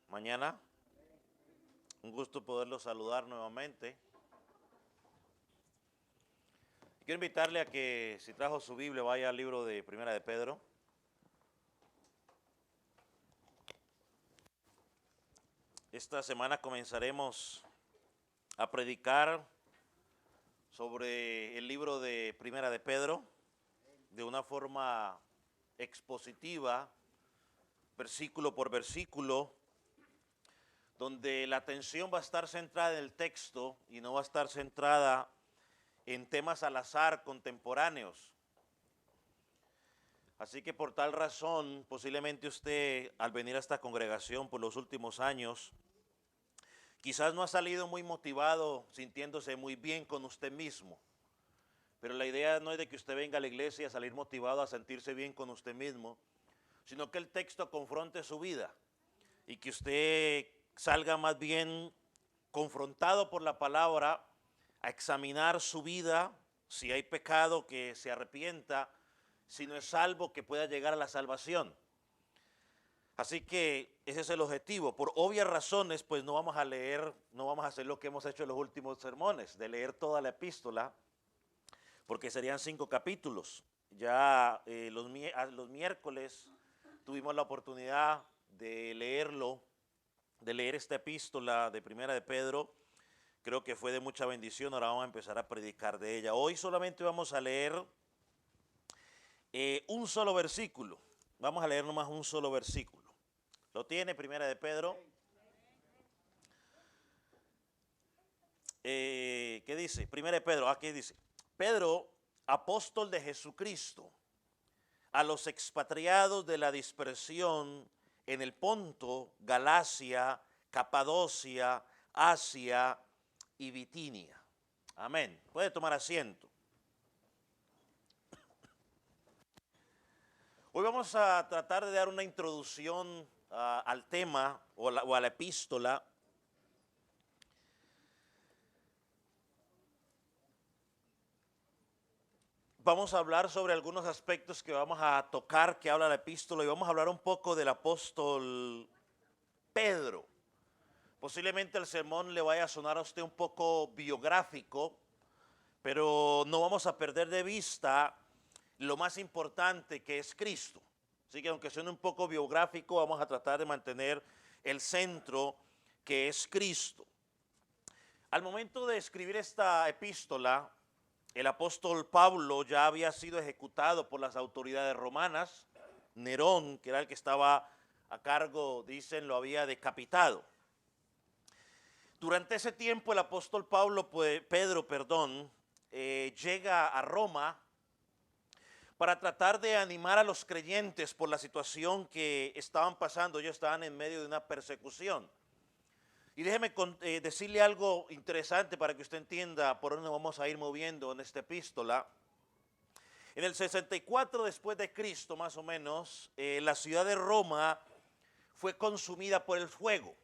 mañana. Un gusto poderlo saludar nuevamente. Quiero invitarle a que, si trajo su Biblia, vaya al libro de Primera de Pedro. Esta semana comenzaremos a predicar sobre el libro de Primera de Pedro de una forma expositiva, versículo por versículo, donde la atención va a estar centrada en el texto y no va a estar centrada en temas al azar contemporáneos. Así que por tal razón, posiblemente usted, al venir a esta congregación por los últimos años, quizás no ha salido muy motivado, sintiéndose muy bien con usted mismo. Pero la idea no es de que usted venga a la iglesia a salir motivado a sentirse bien con usted mismo, sino que el texto confronte su vida y que usted salga más bien confrontado por la palabra a examinar su vida, si hay pecado que se arrepienta, si no es salvo que pueda llegar a la salvación. Así que ese es el objetivo. Por obvias razones, pues no vamos a leer, no vamos a hacer lo que hemos hecho en los últimos sermones, de leer toda la epístola, porque serían 5 capítulos. Ya los miércoles tuvimos la oportunidad de leerlo, de leer esta epístola de Primera de Pedro. Creo que fue de mucha bendición. Ahora vamos a empezar a predicar de ella. Hoy solamente vamos a leer un solo versículo. Vamos a leer nomás un solo versículo. ¿Lo tiene Primera de Pedro? ¿Qué dice? Primera de Pedro, aquí dice: Pedro, apóstol de Jesucristo, a los expatriados de la dispersión en el Ponto, Galacia, Capadocia, Asia y Bitinia. Amén. Puede tomar asiento. Hoy vamos a tratar de dar una introducción al tema o a la epístola. Vamos a hablar sobre algunos aspectos que vamos a tocar que habla la epístola y vamos a hablar un poco del apóstol Pedro. Posiblemente el sermón le vaya a sonar a usted un poco biográfico, pero no vamos a perder de vista lo más importante, que es Cristo. Así que aunque suene un poco biográfico, vamos a tratar de mantener el centro, que es Cristo. Al momento de escribir esta epístola, el apóstol Pablo ya había sido ejecutado por las autoridades romanas. Nerón, que era el que estaba a cargo, dicen, lo había decapitado. Durante ese tiempo el apóstol Pedro, llega a Roma para tratar de animar a los creyentes por la situación que estaban pasando. Ellos estaban en medio de una persecución. Y déjeme decirle algo interesante para que usted entienda por dónde vamos a ir moviendo en esta epístola. En el 64 después de Cristo, más o menos, la ciudad de Roma fue consumida por el fuego.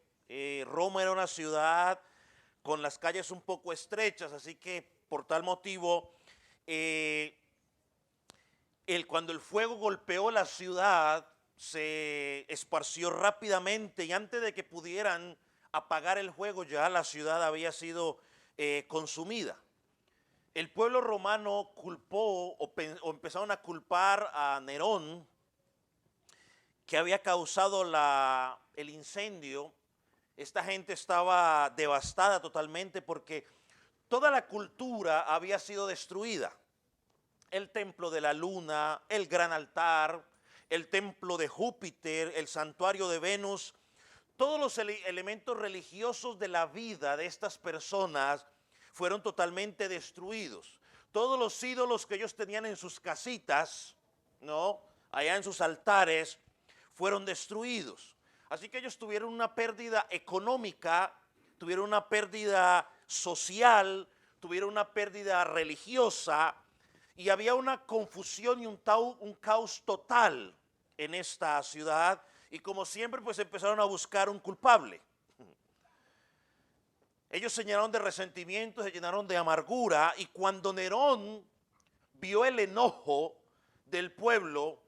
Roma era una ciudad con las calles un poco estrechas, así que por tal motivo, cuando el fuego golpeó la ciudad, se esparció rápidamente y antes de que pudieran apagar el fuego, ya la ciudad había sido consumida. El pueblo romano culpó o empezaron a culpar a Nerón, que había causado el incendio. Esta gente estaba devastada totalmente porque toda la cultura había sido destruida. El templo de la luna, el gran altar, el templo de Júpiter, el santuario de Venus, todos los elementos religiosos de la vida de estas personas fueron totalmente destruidos. Todos los ídolos que ellos tenían en sus casitas, ¿no?, allá en sus altares, fueron destruidos. Así que ellos tuvieron una pérdida económica, tuvieron una pérdida social, tuvieron una pérdida religiosa y había una confusión y un caos total en esta ciudad. Y como siempre, pues empezaron a buscar un culpable. Ellos se llenaron de resentimiento, se llenaron de amargura, y cuando Nerón vio el enojo del pueblo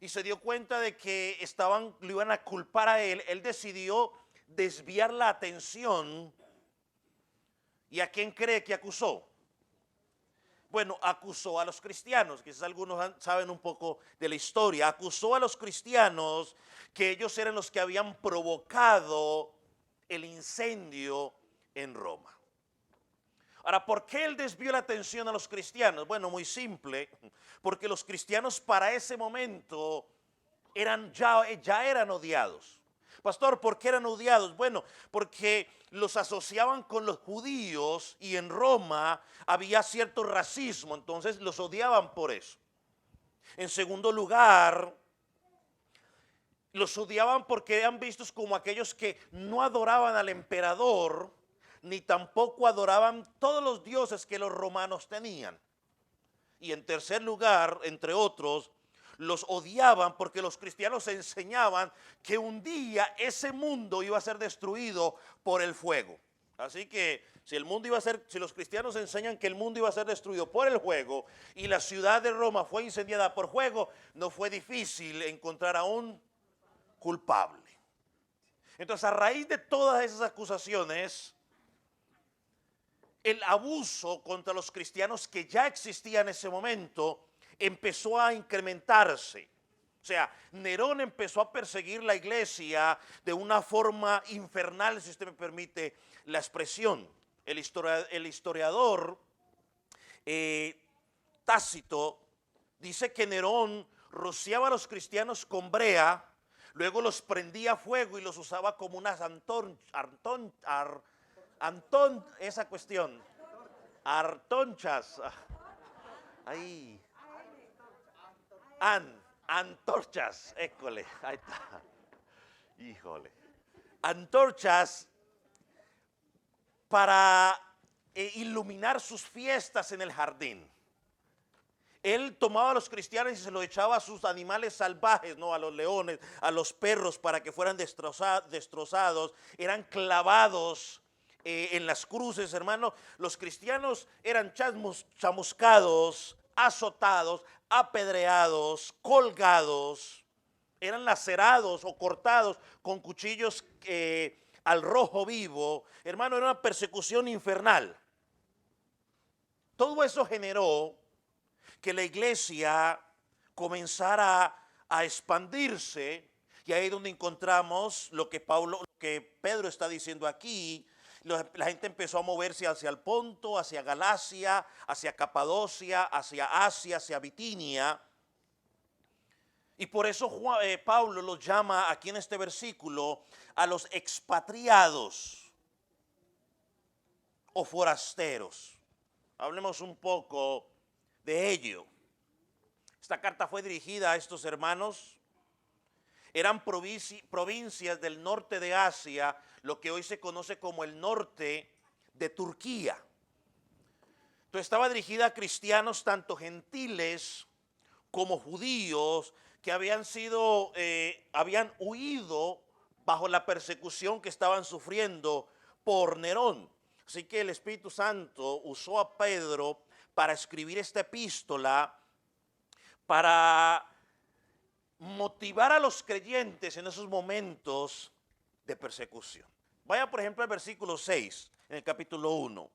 y se dio cuenta de que lo iban a culpar a él, él decidió desviar la atención. ¿Y a quién cree que acusó? Bueno, acusó a los cristianos, quizás algunos saben un poco de la historia. Acusó a los cristianos que ellos eran los que habían provocado el incendio en Roma. Ahora, ¿por qué él desvió la atención a los cristianos? Bueno, muy simple, porque los cristianos para ese momento ya eran odiados. Pastor, ¿por qué eran odiados? Bueno, porque los asociaban con los judíos y en Roma había cierto racismo, entonces los odiaban por eso. En segundo lugar, los odiaban porque eran vistos como aquellos que no adoraban al emperador, ni tampoco adoraban todos los dioses que los romanos tenían. Y en tercer lugar, entre otros, los odiaban porque los cristianos enseñaban que un día ese mundo iba a ser destruido por el fuego. Así que si los cristianos enseñan que el mundo iba a ser destruido por el fuego y la ciudad de Roma fue incendiada por fuego, no fue difícil encontrar a un culpable. Entonces, a raíz de todas esas acusaciones, el abuso contra los cristianos que ya existía en ese momento empezó a incrementarse. O sea, Nerón empezó a perseguir la iglesia de una forma infernal, si usted me permite la expresión. El historiador Tácito dice que Nerón rociaba a los cristianos con brea, luego los prendía a fuego y los usaba como unas antorchas. Ahí. Antorchas, école, ahí está. Híjole. Antorchas para iluminar sus fiestas en el jardín. Él tomaba a los cristianos y se los echaba a sus animales salvajes, ¿no? A los leones, a los perros, para que fueran destrozados. Eran clavados en las cruces, hermano. Los cristianos eran chamuscados, azotados, apedreados, colgados, eran lacerados o cortados con cuchillos al rojo vivo. Hermano, era una persecución infernal. Todo eso generó que la iglesia comenzara a expandirse, y ahí es donde encontramos lo que Pedro está diciendo aquí. La gente empezó a moverse hacia el Ponto, hacia Galacia, hacia Capadocia, hacia Asia, hacia Bitinia. Y por eso Pablo los llama aquí en este versículo a los expatriados o forasteros. Hablemos un poco de ello. Esta carta fue dirigida a estos hermanos. Eran provincias del norte de Asia, lo que hoy se conoce como el norte de Turquía. Entonces estaba dirigida a cristianos tanto gentiles como judíos que habían huido bajo la persecución que estaban sufriendo por Nerón. Así que el Espíritu Santo usó a Pedro para escribir esta epístola, para motivar a los creyentes en esos momentos de persecución. Vaya por ejemplo al versículo 6 en el capítulo 1.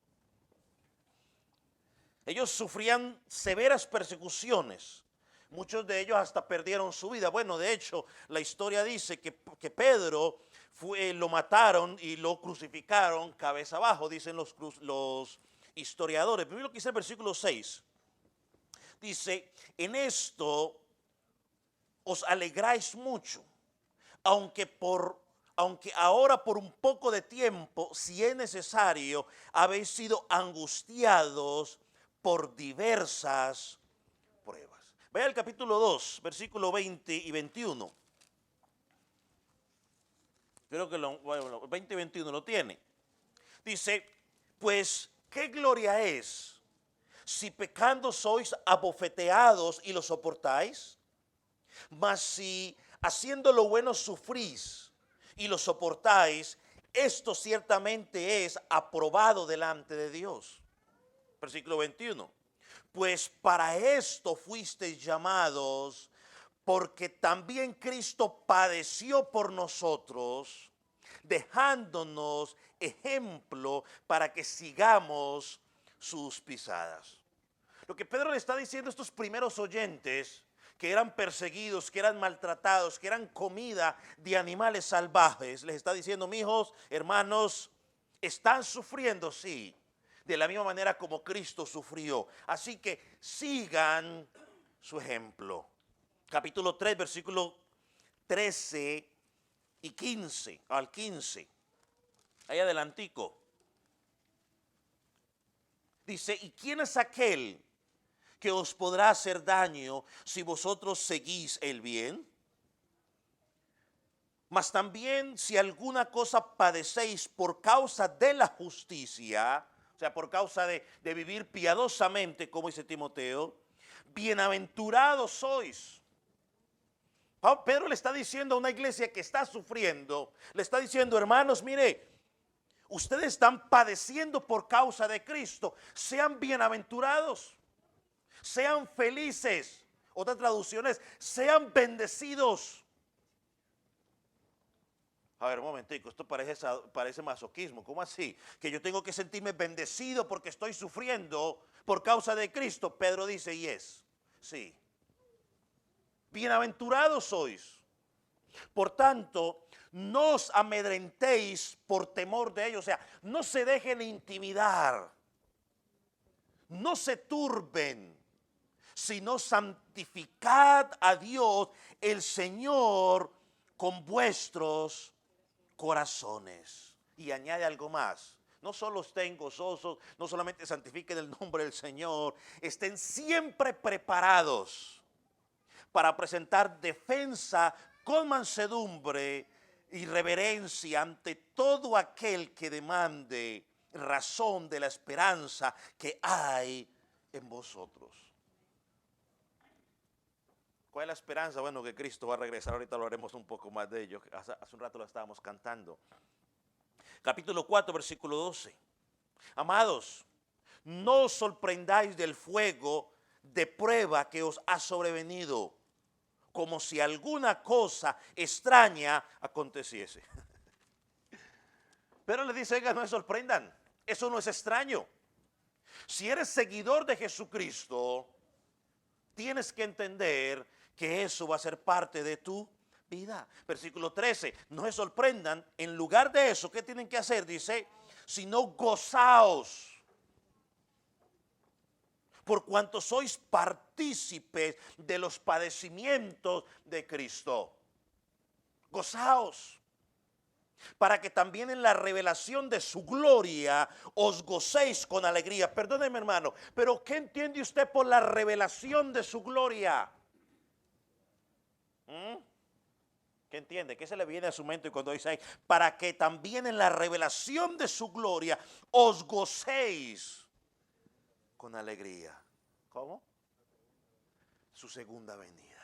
Ellos sufrían severas persecuciones. Muchos de ellos hasta perdieron su vida. Bueno, de hecho, la historia dice que Pedro lo mataron y lo crucificaron cabeza abajo, dicen los historiadores. Primero lo que dice el versículo 6. Dice, en esto os alegráis mucho, aunque ahora por un poco de tiempo, si es necesario, habéis sido angustiados por diversas pruebas. Vea el capítulo 2, versículo 20 y 21. Creo que 20 y 21 lo tiene. Dice, pues, ¿qué gloria es si pecando sois abofeteados y lo soportáis? Mas si haciendo lo bueno sufrís y lo soportáis, esto ciertamente es aprobado delante de Dios. Versículo 21. Pues para esto fuisteis llamados, porque también Cristo padeció por nosotros, dejándonos ejemplo para que sigamos sus pisadas. Lo que Pedro le está diciendo a estos primeros oyentes, que eran perseguidos, que eran maltratados, que eran comida de animales salvajes, les está diciendo: mijos, hermanos, están sufriendo, sí, de la misma manera como Cristo sufrió. Así que sigan su ejemplo. Capítulo 3, versículo 13 y 15 al 15. Ahí adelantico. Dice: ¿y quién es aquel que os podrá hacer daño si vosotros seguís el bien? Mas también si alguna cosa padecéis por causa de la justicia, o sea, por causa de vivir piadosamente, como dice Timoteo, bienaventurados sois. Pedro le está diciendo a una iglesia que está sufriendo, le está diciendo: hermanos, mire, ustedes están padeciendo por causa de Cristo, sean bienaventurados, sean felices. Otra traducción es: sean bendecidos. A ver, un momentico, esto parece masoquismo. ¿Cómo así? Que yo tengo que sentirme bendecido porque estoy sufriendo por causa de Cristo. Pedro dice: y es, sí. Bienaventurados sois. Por tanto, no os amedrentéis por temor de ellos. O sea, no se dejen intimidar. No se turben, sino santificad a Dios el Señor con vuestros corazones. Y añade algo más: no solo estén gozosos, no solamente santifiquen el nombre del Señor, estén siempre preparados para presentar defensa con mansedumbre y reverencia ante todo aquel que demande razón de la esperanza que hay en vosotros. ¿Cuál es la esperanza? Bueno, que Cristo va a regresar. Ahorita lo haremos un poco más de ello. Hace un rato lo estábamos cantando. Capítulo 4, versículo 12. Amados, no os sorprendáis del fuego de prueba que os ha sobrevenido, como si alguna cosa extraña aconteciese. Pero le dice: oiga, no se sorprendan, eso no es extraño. Si eres seguidor de Jesucristo, tienes que entender que eso va a ser parte de tu vida. Versículo 13, no se sorprendan, en lugar de eso, ¿qué tienen que hacer? Dice: sino gozaos, por cuanto sois partícipes de los padecimientos de Cristo. Gozaos, para que también en la revelación de su gloria os gocéis con alegría. Perdóneme, hermano, pero ¿qué entiende usted por la revelación de su gloria? ¿Qué entiende? ¿Qué se le viene a su mente cuando dice ahí? Para que también en la revelación de su gloria os gocéis con alegría. ¿Cómo? Su segunda venida,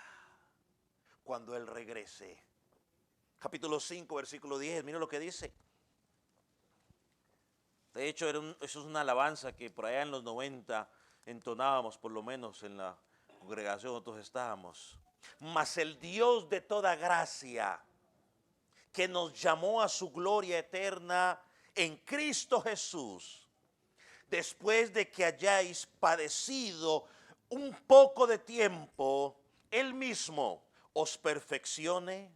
cuando Él regrese. Capítulo 5, versículo 10, mira lo que dice. De hecho, eso es una alabanza que por allá en los 90 entonábamos, por lo menos en la congregación nosotros estábamos. Mas el Dios de toda gracia, que nos llamó a su gloria eterna en Cristo Jesús, después de que hayáis padecido un poco de tiempo, Él mismo os perfeccione,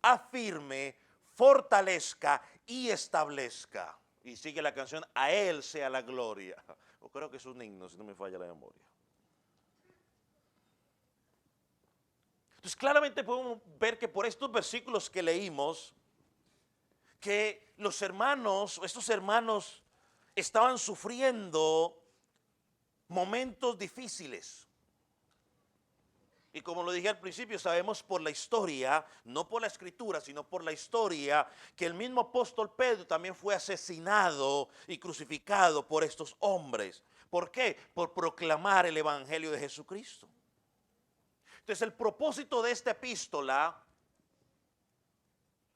afirme, fortalezca y establezca. Y sigue la canción: a Él sea la gloria. Yo creo que es un himno, si no me falla la memoria. Entonces claramente podemos ver que por estos versículos que leímos, que los hermanos, estos hermanos, estaban sufriendo momentos difíciles. Y como lo dije al principio, sabemos por la historia, no por la escritura, sino por la historia, que el mismo apóstol Pedro también fue asesinado y crucificado por estos hombres. ¿Por qué? Por proclamar el evangelio de Jesucristo. Entonces el propósito de esta epístola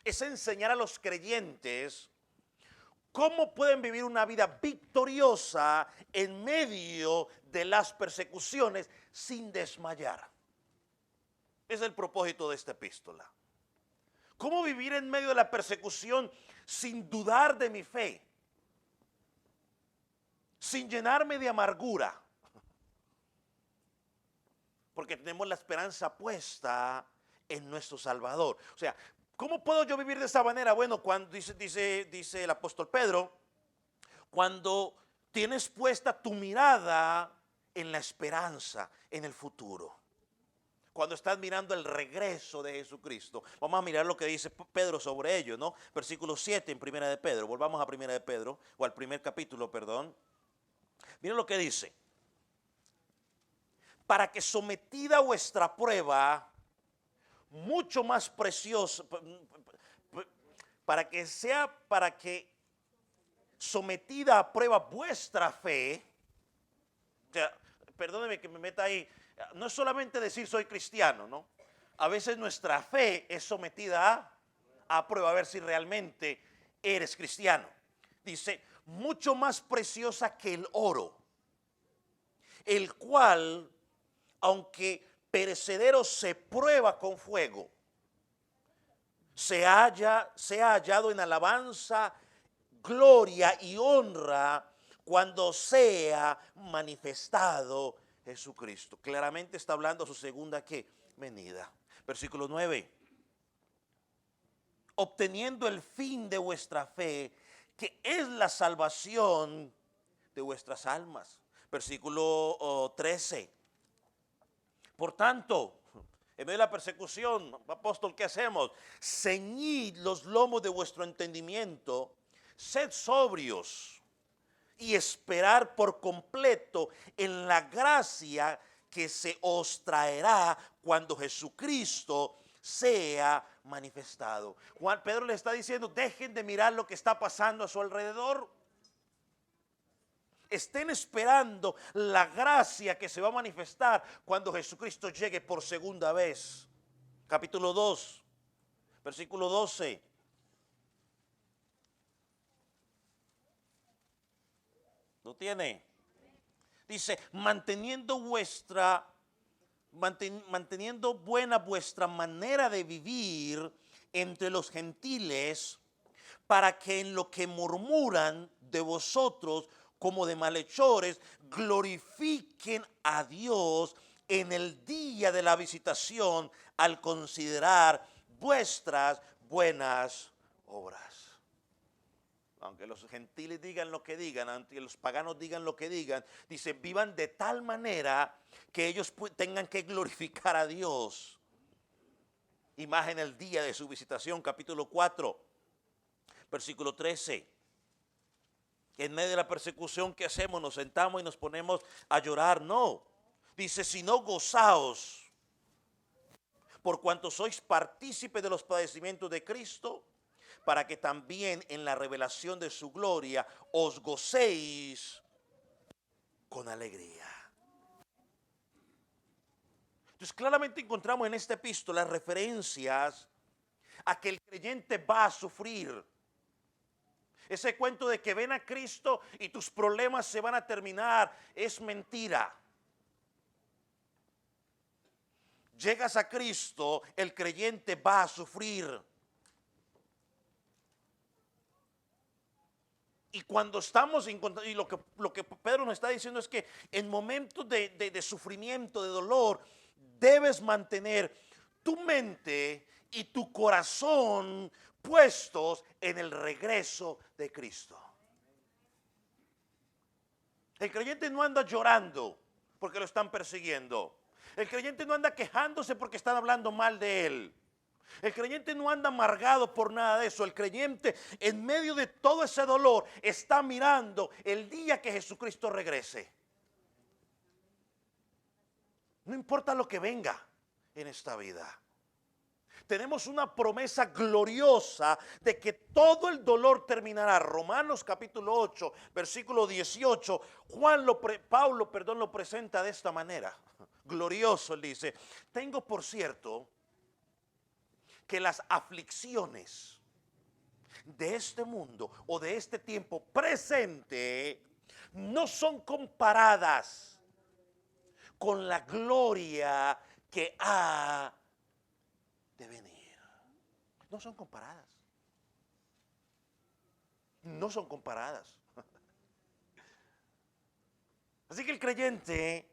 es enseñar a los creyentes cómo pueden vivir una vida victoriosa en medio de las persecuciones sin desmayar. Es el propósito de esta epístola. ¿Cómo vivir en medio de la persecución sin dudar de mi fe, sin llenarme de amargura, porque tenemos la esperanza puesta en nuestro Salvador. O sea, ¿cómo puedo yo vivir de esa manera? Bueno, cuando dice el apóstol Pedro, cuando tienes puesta tu mirada en la esperanza, en el futuro. Cuando estás mirando el regreso de Jesucristo. Vamos a mirar lo que dice Pedro sobre ello, ¿no? Versículo 7 en Primera de Pedro. Volvamos a Primera de Pedro, o al primer capítulo, perdón. Miren lo que dice. Para que sometida vuestra prueba, mucho más preciosa, para que sometida a prueba vuestra fe, o sea, perdóneme que me meta ahí, no es solamente decir soy cristiano, ¿no? A veces nuestra fe es sometida a prueba, a ver si realmente eres cristiano. Dice, mucho más preciosa que el oro, el cual, aunque perecedero, se prueba con fuego, se ha hallado en alabanza, gloria y honra cuando sea manifestado Jesucristo. Claramente está hablando su segunda ¿qué? Venida. Versículo 9. Obteniendo el fin de vuestra fe, que es la salvación de vuestras almas. Versículo 13. Por tanto, en medio de la persecución, apóstol, ¿qué hacemos? Ceñid los lomos de vuestro entendimiento, sed sobrios y esperar por completo en la gracia que se os traerá cuando Jesucristo sea manifestado. Juan Pedro le está diciendo, dejen de mirar lo que está pasando a su alrededor. Estén esperando la gracia que se va a manifestar cuando Jesucristo llegue por segunda vez. Capítulo 2, versículo 12. ¿Lo tiene? Dice, manteniendo buena vuestra manera de vivir entre los gentiles, para que en lo que murmuran de vosotros como de malhechores, glorifiquen a Dios en el día de la visitación al considerar vuestras buenas obras. Aunque los gentiles digan lo que digan, aunque los paganos digan lo que digan, dice, vivan de tal manera que ellos tengan que glorificar a Dios. Y más en el día de su visitación, capítulo 4, versículo 13. En medio de la persecución, ¿qué hacemos? Nos sentamos y nos ponemos a llorar. No. Dice, si no, gozaos, por cuanto sois partícipes de los padecimientos de Cristo, para que también en la revelación de su gloria os gocéis con alegría. Entonces claramente encontramos en esta epístola referencias a que el creyente va a sufrir. Ese cuento de que ven a Cristo y tus problemas se van a terminar es mentira. Llegas a Cristo, el creyente va a sufrir. Y cuando estamos y lo que Pedro nos está diciendo es que en momentos de sufrimiento, de dolor, debes mantener tu mente y tu corazón puestos en el regreso de Cristo. El creyente no anda llorando porque lo están persiguiendo. El creyente no anda quejándose porque están hablando mal de él. El creyente no anda amargado por nada de eso. El creyente en medio de todo ese dolor está mirando el día que Jesucristo regrese. No importa lo que venga en esta vida. Tenemos una promesa gloriosa de que todo el dolor terminará. Romanos capítulo 8, versículo 18. Pablo lo presenta de esta manera. Glorioso, él dice, tengo por cierto que las aflicciones de este mundo o de este tiempo presente no son comparadas con la gloria que ha de venir. No son comparadas. no son comparadas. Así que el creyente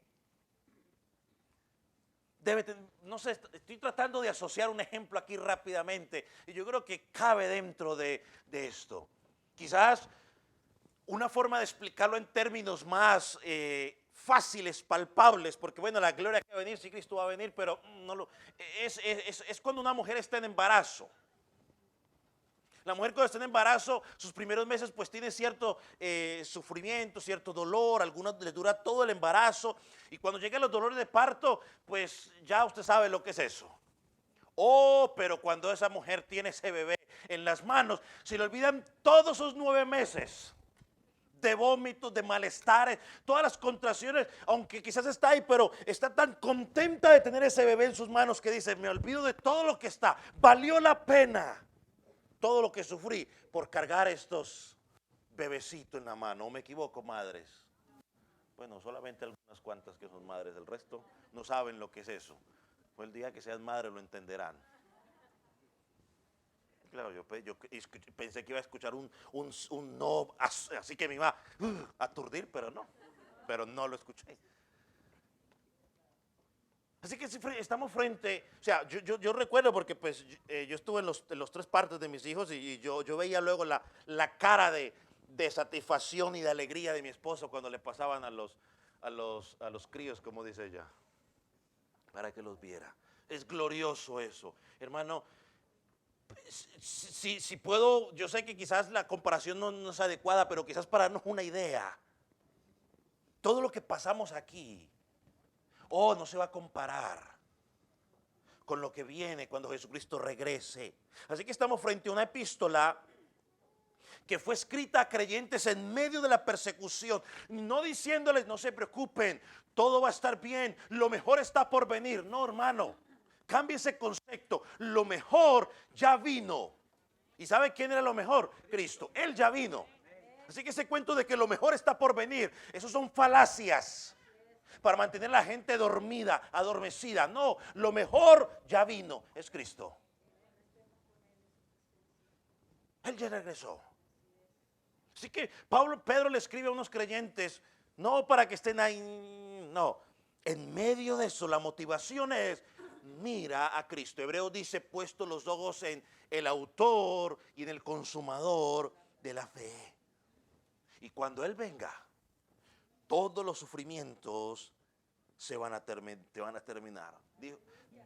no sé, estoy tratando de asociar un ejemplo aquí rápidamente y yo creo que cabe dentro de esto. Quizás una forma de explicarlo en términos más fáciles, palpables, porque bueno, la gloria que va a venir, sí, Cristo va a venir, pero es cuando una mujer está en embarazo. La mujer cuando está en embarazo, sus primeros meses pues tiene cierto sufrimiento, cierto dolor, a algunos les dura todo el embarazo y cuando llegan los dolores de parto, pues ya usted sabe lo que es eso. Oh, pero cuando esa mujer tiene ese bebé en las manos, se le olvidan todos sus 9 meses de vómitos, de malestares, todas las contracciones, aunque quizás está ahí, pero está tan contenta de tener ese bebé en sus manos que dice, me olvido de todo lo que está, valió la pena todo lo que sufrí por cargar estos bebecitos en la mano. ¿O me equivoco, madres? Bueno, solamente algunas cuantas que son madres, el resto no saben lo que es eso. Pues el día que sean madres lo entenderán. Claro, yo pensé que iba a escuchar un no, así que me iba a aturdir, pero no lo escuché. Así que estamos frente, o sea, yo recuerdo porque pues yo estuve en los 3 partos de mis hijos y yo veía luego la cara de satisfacción y de alegría de mi esposo cuando le pasaban a los críos, como dice ella, para que los viera. Es glorioso eso, hermano. Si puedo, yo sé que quizás la comparación no es adecuada, pero quizás para darnos una idea, todo lo que pasamos aquí, no se va a comparar con lo que viene cuando Jesucristo regrese. Así que estamos frente a una epístola que fue escrita a creyentes en medio de la persecución, no diciéndoles no se preocupen, todo va a estar bien, lo mejor está por venir. No, hermano, cambie ese concepto, lo mejor ya vino. ¿Y sabe quién era lo mejor? Cristo, Él ya vino. Así que ese cuento de que lo mejor está por venir, esos son falacias para mantener a la gente dormida, adormecida. No, lo mejor ya vino, es Cristo. Él ya regresó. Así que Pedro le escribe a unos creyentes, no para que estén ahí, no. En medio de eso, la motivación es, mira a Cristo. Hebreo dice, puesto los ojos en el autor y en el consumador de la fe. Y cuando Él venga, todos los sufrimientos te van a terminar.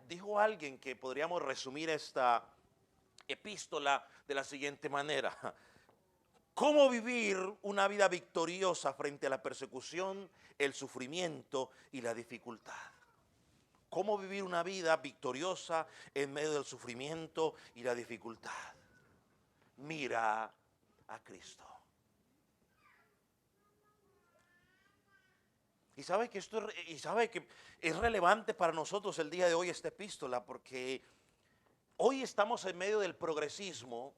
Dijo alguien que podríamos resumir esta epístola de la siguiente manera. ¿Cómo vivir una vida victoriosa frente a la persecución, el sufrimiento y la dificultad? ¿Cómo vivir una vida victoriosa en medio del sufrimiento y la dificultad? Mira a Cristo. Y sabe que es relevante para nosotros el día de hoy esta epístola porque hoy estamos en medio del progresismo.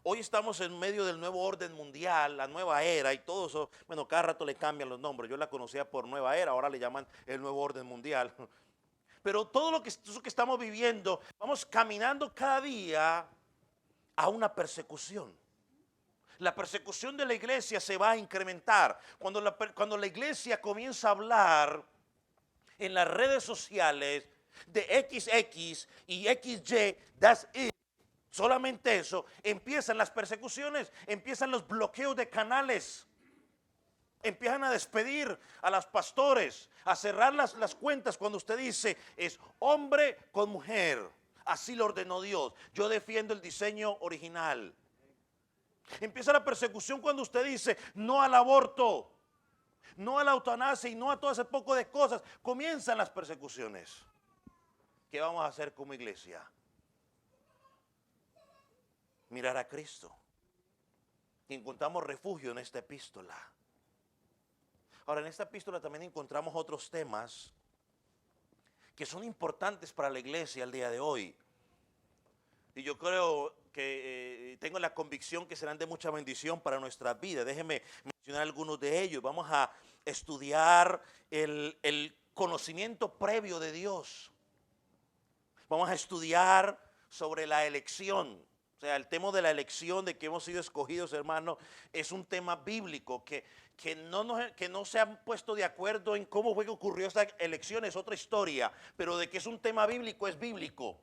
Hoy estamos en medio del nuevo orden mundial, la nueva era y todo eso. Bueno, cada rato le cambian los nombres. Yo la conocía por nueva era, ahora le llaman el nuevo orden mundial. Pero todo eso que estamos viviendo, vamos caminando cada día a una persecución. La persecución de la iglesia se va a incrementar. Cuando la iglesia comienza a hablar en las redes sociales de XX y XY, that's it. Solamente eso, empiezan las persecuciones, empiezan los bloqueos de canales, empiezan a despedir a los pastores, a cerrar las cuentas cuando usted dice es hombre con mujer, así lo ordenó Dios, yo defiendo el diseño original. Empieza la persecución cuando usted dice no al aborto, no a la eutanasia y no a todo ese poco de cosas. Comienzan las persecuciones. ¿Qué vamos a hacer como iglesia? Mirar a Cristo. Y encontramos refugio en esta epístola. Ahora, en esta epístola también encontramos otros temas que son importantes para la iglesia al día de hoy. Y yo creo que tengo la convicción que serán de mucha bendición para nuestra vida. Déjenme mencionar algunos de ellos. Vamos a estudiar el conocimiento previo de Dios. Vamos a estudiar sobre la elección. O sea, el tema de la elección, de que hemos sido escogidos, hermano, es un tema bíblico, que no se han puesto de acuerdo en cómo fue que ocurrió esta elección, es otra historia, pero de que es un tema bíblico, es bíblico.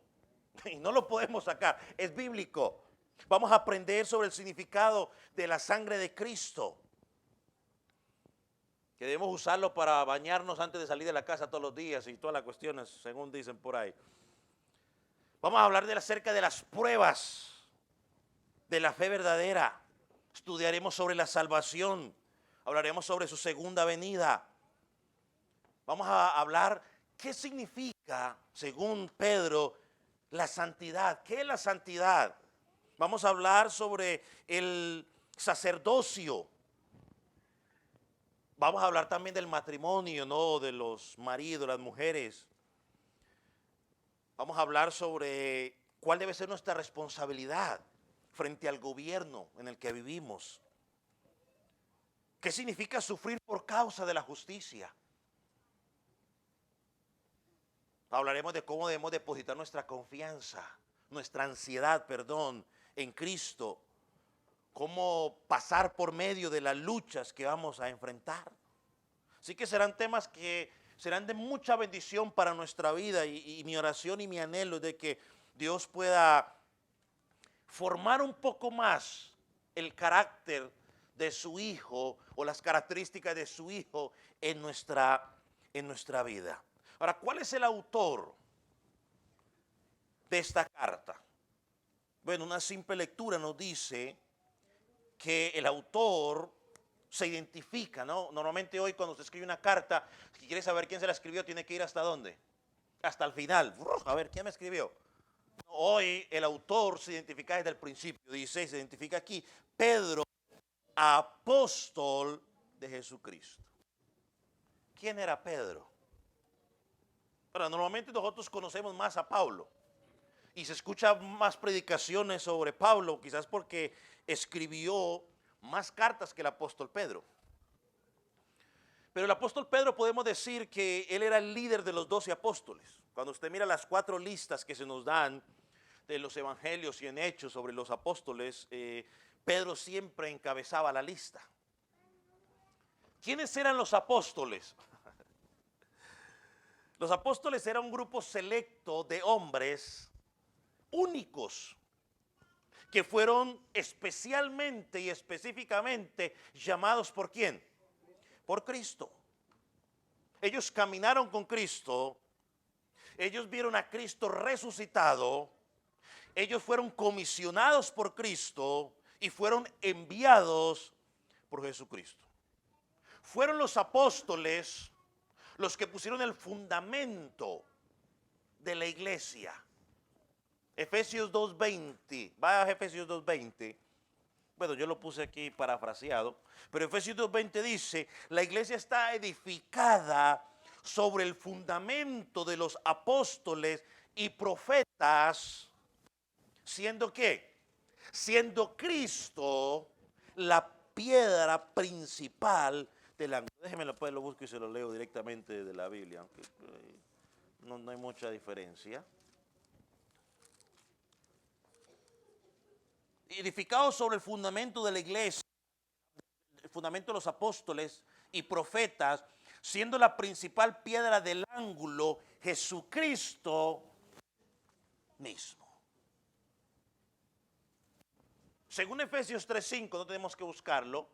Y no lo podemos sacar, es bíblico. Vamos a aprender sobre el significado de la sangre de Cristo, que debemos usarlo para bañarnos antes de salir de la casa todos los días y todas las cuestiones, según dicen por ahí. Vamos a hablar acerca de las pruebas de la fe verdadera. Estudiaremos sobre la salvación. Hablaremos sobre su segunda venida. Vamos a hablar qué significa, según Pedro, la santidad. ¿Qué es la santidad? Vamos a hablar sobre el sacerdocio. Vamos a hablar también del matrimonio, ¿no? De los maridos, las mujeres. Vamos a hablar sobre cuál debe ser nuestra responsabilidad frente al gobierno en el que vivimos. ¿Qué significa sufrir por causa de la justicia? Hablaremos de cómo debemos depositar nuestra confianza, nuestra ansiedad, en Cristo. Cómo pasar por medio de las luchas que vamos a enfrentar. Así que serán temas que serán de mucha bendición para nuestra vida y mi oración y mi anhelo es de que Dios pueda formar un poco más el carácter de su Hijo o las características de su Hijo en nuestra vida. Ahora, ¿cuál es el autor de esta carta? Bueno, una simple lectura nos dice que el autor se identifica, ¿no? Normalmente hoy cuando se escribe una carta, si quiere saber quién se la escribió, tiene que ir ¿hasta dónde? Hasta el final. A ver, ¿quién me escribió? Hoy el autor se identifica desde el principio. Dice, se identifica aquí, Pedro, apóstol de Jesucristo. ¿Quién era Pedro? Ahora, normalmente nosotros conocemos más a Pablo y se escuchan más predicaciones sobre Pablo, quizás porque escribió más cartas que el apóstol Pedro. Pero el apóstol Pedro podemos decir que él era el líder de los 12 apóstoles. Cuando usted mira las 4 listas que se nos dan de los evangelios y en hechos sobre los apóstoles, Pedro siempre encabezaba la lista. ¿Quiénes eran los apóstoles? Los apóstoles eran un grupo selecto de hombres únicos que fueron especialmente y específicamente llamados ¿por quién? Por Cristo. Ellos caminaron con Cristo, ellos vieron a Cristo resucitado, ellos fueron comisionados por Cristo y fueron enviados por Jesucristo. Fueron los apóstoles los que pusieron el fundamento de la iglesia. Efesios 2:20, vaya a Efesios 2:20. Bueno, yo lo puse aquí parafraseado, pero Efesios 2:20 dice, la iglesia está edificada sobre el fundamento de los apóstoles y profetas, siendo ¿qué? Siendo Cristo la piedra principal del ángulo. Déjeme lo busco y se lo leo directamente de la Biblia, aunque no hay mucha diferencia. Edificados sobre el fundamento de la iglesia, el fundamento de los apóstoles y profetas, siendo la principal piedra del ángulo Jesucristo mismo. Según Efesios 3:5, no tenemos que buscarlo,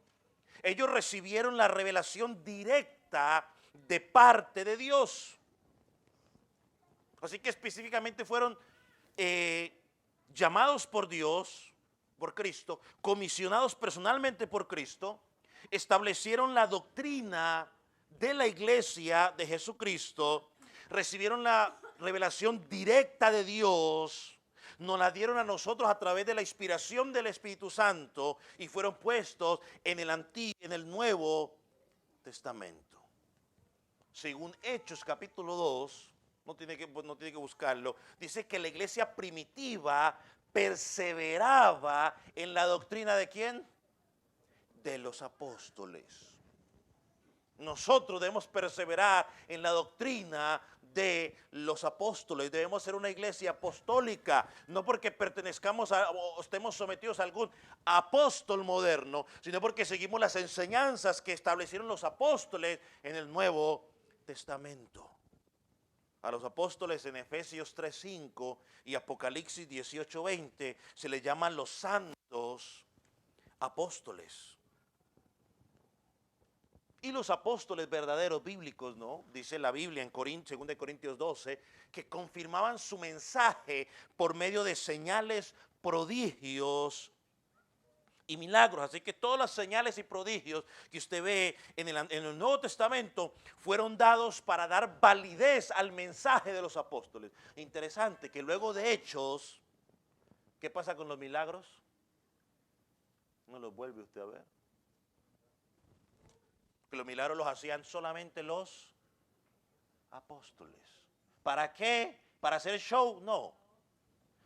ellos recibieron la revelación directa de parte de Dios. Así que específicamente fueron llamados por Dios, por Cristo, comisionados personalmente por Cristo, establecieron la doctrina de la iglesia de Jesucristo, recibieron la revelación directa de Dios, nos la dieron a nosotros a través de la inspiración del Espíritu Santo y fueron puestos en el Nuevo Testamento. Según Hechos capítulo 2, no tiene que buscarlo, dice que la iglesia primitiva perseveraba en la doctrina ¿de quién? De los apóstoles. Nosotros debemos perseverar en la doctrina de los apóstoles. Debemos ser una iglesia apostólica, no porque pertenezcamos o estemos sometidos a algún apóstol moderno, sino porque seguimos las enseñanzas que establecieron los apóstoles en el Nuevo Testamento. A los apóstoles en Efesios 3:5 y Apocalipsis 18:20 se les llaman los santos apóstoles. Y los apóstoles verdaderos bíblicos, ¿no? Dice la Biblia en 2 Corintios 12, que confirmaban su mensaje por medio de señales, prodigios y milagros. Así que todas las señales y prodigios que usted ve en el Nuevo Testamento fueron dados para dar validez al mensaje de los apóstoles. Interesante que luego de Hechos, ¿qué pasa con los milagros? No los vuelve usted a ver. Que los milagros los hacían solamente los apóstoles. ¿Para qué? ¿Para hacer show? No.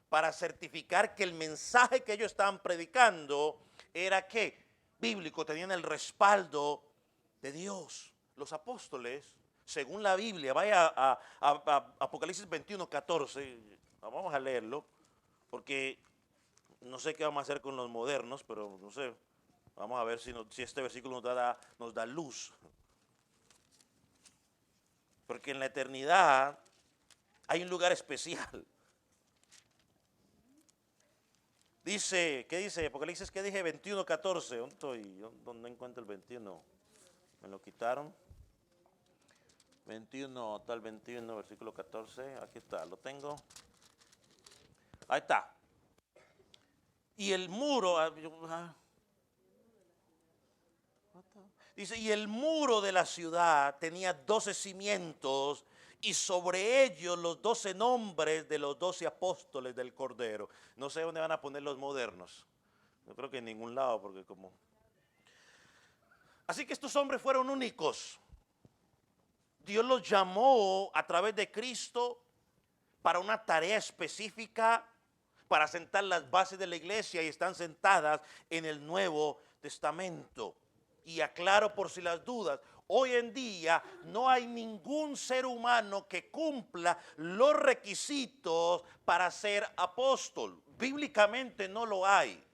Para certificar que el mensaje que ellos estaban predicando era que bíblico, tenían el respaldo de Dios. Los apóstoles, según la Biblia, vaya a Apocalipsis 21:14, vamos a leerlo, porque no sé qué vamos a hacer con los modernos, pero no sé. Vamos a ver si este versículo nos da luz. Porque en la eternidad hay un lugar especial. Dice, ¿qué dice? Apocalipsis, ¿qué dije? 21:14. ¿Dónde estoy? ¿Dónde encuentro el 21? ¿Me lo quitaron? 21, tal 21, versículo 14. Aquí está, lo tengo. Ahí está. Y el muro... Dice, y el muro de la ciudad tenía 12 cimientos y sobre ellos los 12 nombres de los 12 apóstoles del Cordero. No sé dónde van a poner los modernos. No creo que en ningún lado, porque como... Así que estos hombres fueron únicos. Dios los llamó a través de Cristo para una tarea específica, para sentar las bases de la iglesia, y están sentadas en el Nuevo Testamento. Y aclaro por si las dudas, hoy en día no hay ningún ser humano que cumpla los requisitos para ser apóstol. Bíblicamente no lo hay.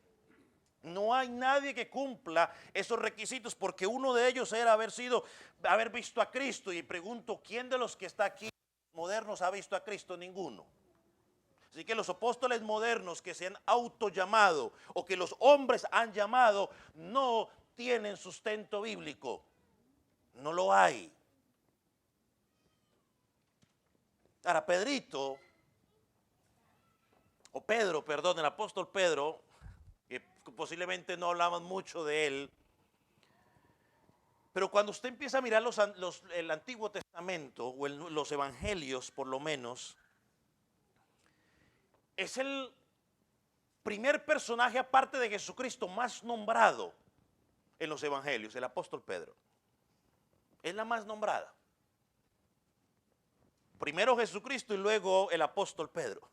No hay nadie que cumpla esos requisitos, porque uno de ellos era haber visto a Cristo. Y pregunto, ¿quién de los que está aquí modernos ha visto a Cristo? Ninguno. Así que los apóstoles modernos que se han autollamado o que los hombres han llamado no tienen sustento bíblico. No lo hay. Ahora, Pedro, el apóstol Pedro, que posiblemente no hablamos mucho de él, pero cuando usted empieza a mirar el Antiguo Testamento o los evangelios por lo menos, es el primer personaje aparte de Jesucristo más nombrado en los evangelios, el apóstol Pedro. Es la más nombrada. Primero Jesucristo y luego el apóstol Pedro.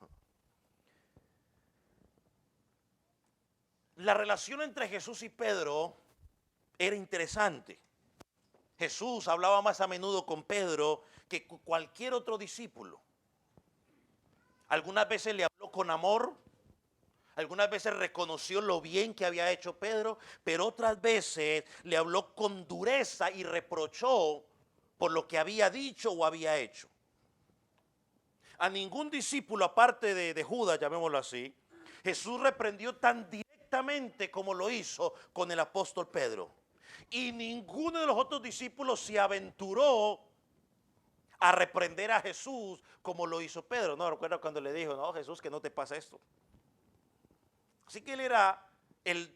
La relación entre Jesús y Pedro era interesante. Jesús hablaba más a menudo con Pedro que cualquier otro discípulo. Algunas veces le habló con amor, algunas veces reconoció lo bien que había hecho Pedro, pero otras veces le habló con dureza y reprochó por lo que había dicho o había hecho. A ningún discípulo, aparte de Judas, llamémoslo así, Jesús reprendió tan directamente como lo hizo con el apóstol Pedro. Y ninguno de los otros discípulos se aventuró a reprender a Jesús como lo hizo Pedro. No, recuerda cuando le dijo, no, Jesús, que no te pasa esto. Así que él era el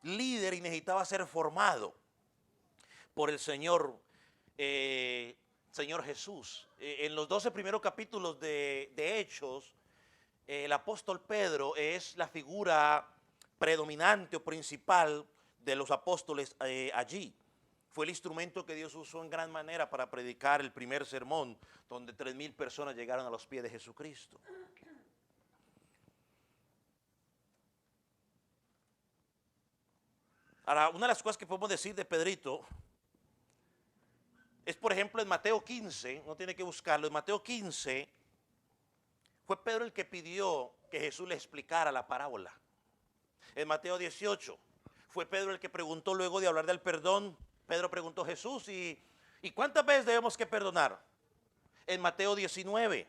líder y necesitaba ser formado por el Señor Jesús. En los 12 primeros capítulos de Hechos, el apóstol Pedro es la figura predominante o principal de los apóstoles allí. Fue el instrumento que Dios usó en gran manera para predicar el primer sermón, donde 3,000 personas llegaron a los pies de Jesucristo. Ahora, una de las cosas que podemos decir de Pedrito Es por ejemplo en Mateo 15, no tiene que buscarlo, en Mateo 15 fue Pedro el que pidió que Jesús le explicara la parábola. En Mateo 18 fue Pedro el que preguntó luego de hablar del perdón. Pedro preguntó a Jesús, ¿y cuántas veces debemos que perdonar? En Mateo 19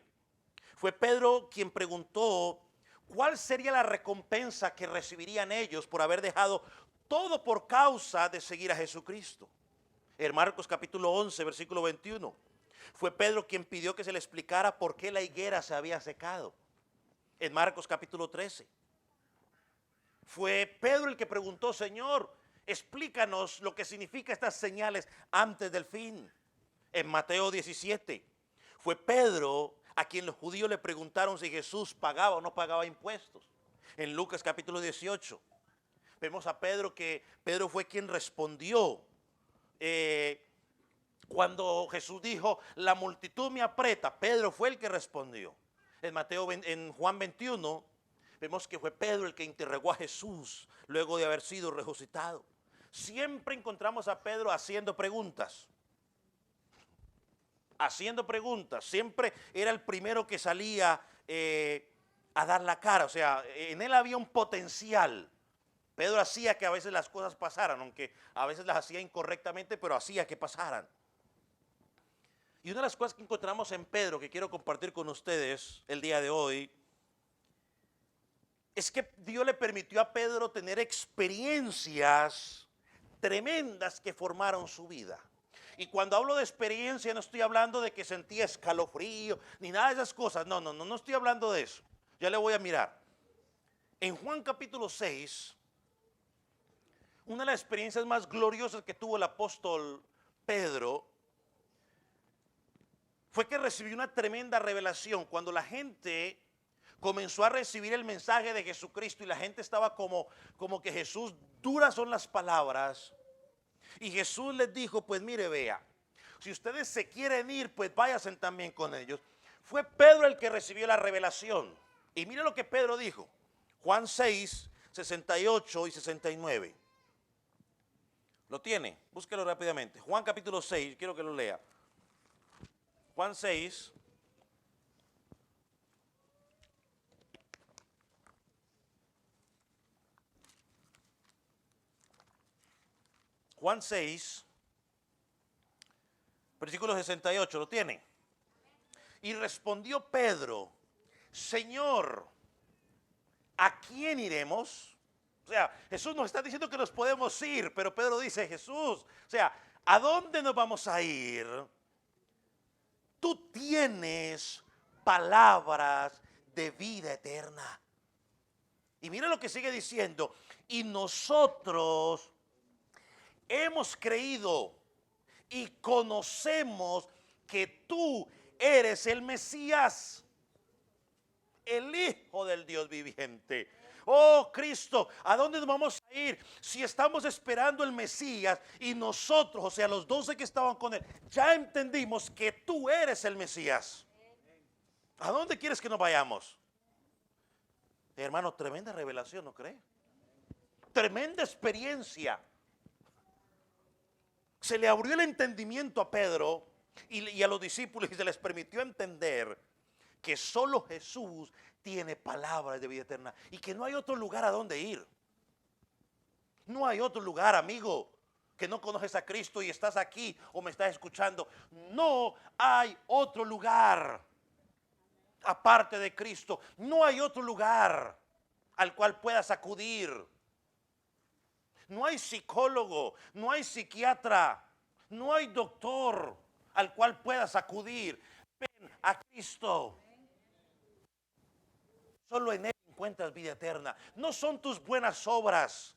fue Pedro quien preguntó cuál sería la recompensa que recibirían ellos por haber dejado todo por causa de seguir a Jesucristo. En Marcos capítulo 11, versículo 21, fue Pedro quien pidió que se le explicara por qué la higuera se había secado. En Marcos capítulo 13, fue Pedro el que preguntó, Señor, explícanos lo que significa estas señales antes del fin. En Mateo 17, fue Pedro a quien los judíos le preguntaron si Jesús pagaba o no pagaba impuestos. En Lucas capítulo 18, vemos a Pedro que Pedro fue quien respondió cuando Jesús dijo, la multitud me aprieta. Pedro fue el que respondió. En Juan 21, vemos que fue Pedro el que interrogó a Jesús luego de haber sido resucitado. Siempre encontramos a Pedro haciendo preguntas. Siempre era el primero que salía a dar la cara. O sea, en él había un potencial. Pedro hacía que a veces las cosas pasaran, aunque a veces las hacía incorrectamente, pero hacía que pasaran. Y una de las cosas que encontramos en Pedro, que quiero compartir con ustedes el día de hoy, es que Dios le permitió a Pedro tener experiencias tremendas que formaron su vida. Y cuando hablo de experiencia no estoy hablando de que sentía escalofrío, ni nada de esas cosas. No estoy hablando de eso. Ya le voy a mirar. En Juan capítulo 6, una de las experiencias más gloriosas que tuvo el apóstol Pedro fue que recibió una tremenda revelación cuando la gente comenzó a recibir el mensaje de Jesucristo y la gente estaba como que Jesús, duras son las palabras. Y Jesús les dijo, pues mire, vea, si ustedes se quieren ir, pues váyanse también con ellos. Fue Pedro el que recibió la revelación. Y mire lo que Pedro dijo. Juan 6, 68 y 69. ¿Lo tiene? Búsquelo rápidamente. Juan capítulo 6, quiero que lo lea. Juan 6. Juan 6, versículo 68, ¿lo tiene? Y respondió Pedro, Señor, ¿a quién iremos? O sea, Jesús nos está diciendo que nos podemos ir, pero Pedro dice, Jesús, o sea, ¿a dónde nos vamos a ir? Tú tienes palabras de vida eterna. Y mira lo que sigue diciendo, y nosotros hemos creído y conocemos que tú eres el Mesías, el Hijo del Dios viviente. Oh Cristo, ¿a dónde nos vamos a ir si estamos esperando el Mesías y nosotros, o sea, los 12 que estaban con él, ya entendimos que tú eres el Mesías? ¿A dónde quieres que nos vayamos? Hermano, tremenda revelación, ¿no cree? Tremenda experiencia. Se le abrió el entendimiento a Pedro y a los discípulos y se les permitió entender que solo Jesús tiene palabras de vida eterna y que no hay otro lugar a donde ir. No hay otro lugar, amigo, que no conoces a Cristo y estás aquí o me estás escuchando. No hay otro lugar aparte de Cristo. No hay otro lugar al cual puedas acudir. No hay psicólogo, no hay psiquiatra, no hay doctor al cual puedas acudir. Ven a Cristo. Solo en Él encuentras vida eterna. No son tus buenas obras,